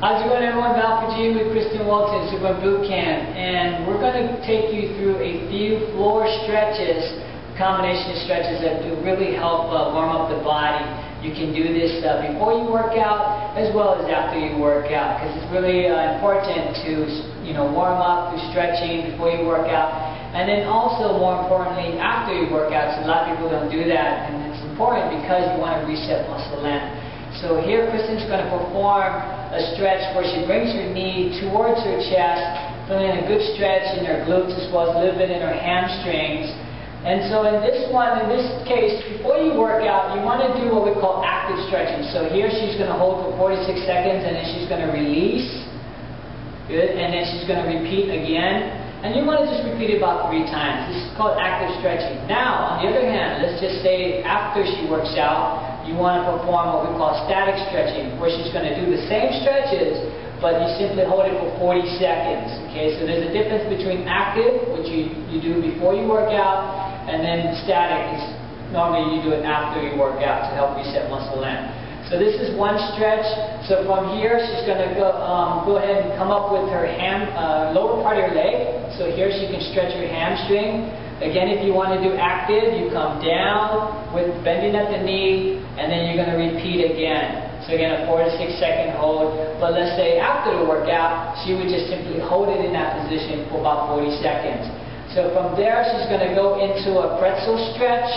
How's it going, everyone? Val G with Kristen Walton, Superwomen Boot Camp, and we're going to take you through a few floor stretches, combination of stretches that do really help warm up the body. You can do this before you work out as well as after you work out, because it's really important to warm up through stretching before you work out, and then also more importantly after you work out. So a lot of people don't do that, and it's important because you want to reset muscle length. So here Kristen's going to perform a stretch where she brings her knee towards her chest, feeling a good stretch in her glutes as well as a little bit in her hamstrings. And so in this case, before you work out, you want to do what we call active stretching. So here she's going to hold for 46 seconds and then she's going to release. Good. And then she's going to repeat again. And you want to just repeat it about 3 times. This is called active stretching. Now, on the other hand, let's just say after she works out, you want to perform what we call static stretching, where she's going to do the same stretches, but you simply hold it for 40 seconds. Okay, so there's a difference between active, which you do before you work out, and then static is normally you do it after you work out to help reset muscle length. So this is one stretch. So from here, she's going to go ahead and come up with her lower part of her leg. So here she can stretch her hamstring. Again, if you want to do active, you come down with bending at the knee, and then you're going to repeat again. So again, a 4 to 6 second hold. But let's say after the workout, she would just simply hold it in that position for about 40 seconds. So from there, she's going to go into a pretzel stretch.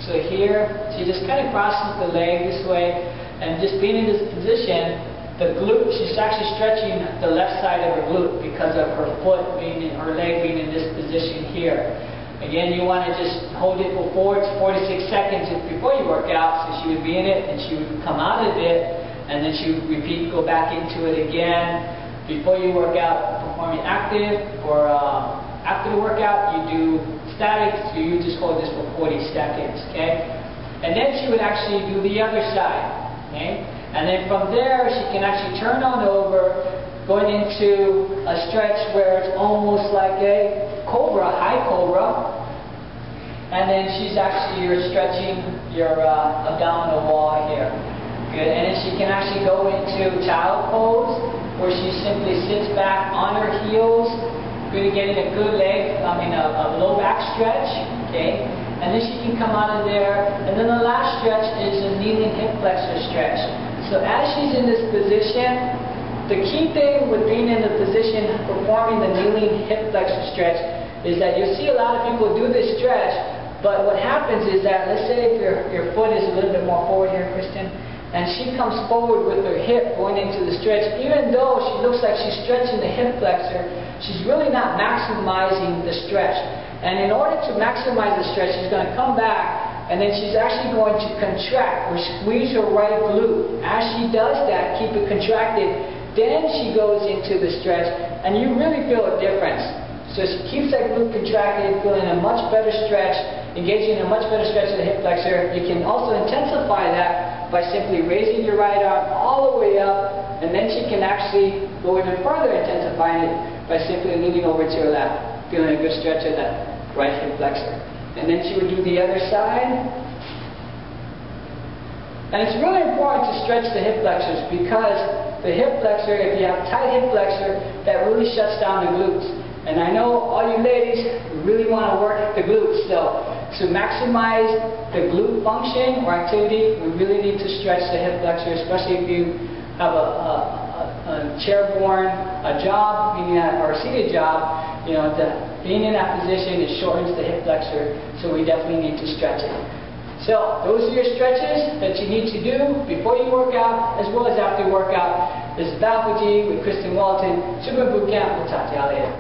So here, she just kind of crosses the leg this way, and just being in this position, the glute, she's actually stretching the left side of her glute because of her foot being in, her leg being in this position here. Again, you want to just hold it for 4 to 6 seconds before you work out. So she would be in it, and she would come out of it, and then she would repeat, go back into it again. Before you work out, performing active, or after the workout, you do static, so you just hold this for 40 seconds, okay? And then she would actually do the other side, okay? And then from there, she can actually turn on over, going into a stretch where it's almost like a cobra, high cobra, and then you're stretching your abdominal wall here. Good. And then she can actually go into child pose, where she simply sits back on her heels, really getting a good a low back stretch. Okay. And then she can come out of there. And then the last stretch is a kneeling hip flexor stretch. So as she's in this position, the key thing with being in the position performing the kneeling hip flexor stretch is that you'll see a lot of people do this stretch, but what happens is that, let's say if your foot is a little bit more forward here, Kristen, and she comes forward with her hip going into the stretch, even though she looks like she's stretching the hip flexor, she's really not maximizing the stretch. And in order to maximize the stretch, she's going to come back, and then she's actually going to contract or squeeze her right glute. As she does that, keep it contracted, then she goes into the stretch, and you really feel a difference. So she keeps that glute contracted, feeling a much better stretch, engaging in a much better stretch of the hip flexor. You can also intensify that by simply raising your right arm all the way up, and then she can actually go even further intensifying it by simply leaning over to her left, feeling a good stretch of that right hip flexor. And then she would do the other side. And it's really important to stretch the hip flexors, because the hip flexor, if you have tight hip flexor, that really shuts down the glutes. And I know all you ladies really want to work the glutes, so to maximize the glute function or activity, we really need to stretch the hip flexor, especially if you have a chair-borne job, or a seated job. Being in that position, it shortens the hip flexor, so we definitely need to stretch it. So those are your stretches that you need to do before you work out as well as after you work out. This is Val G with Kristen Walton, Superwomen Boot Camp. We'll talk to y'all later.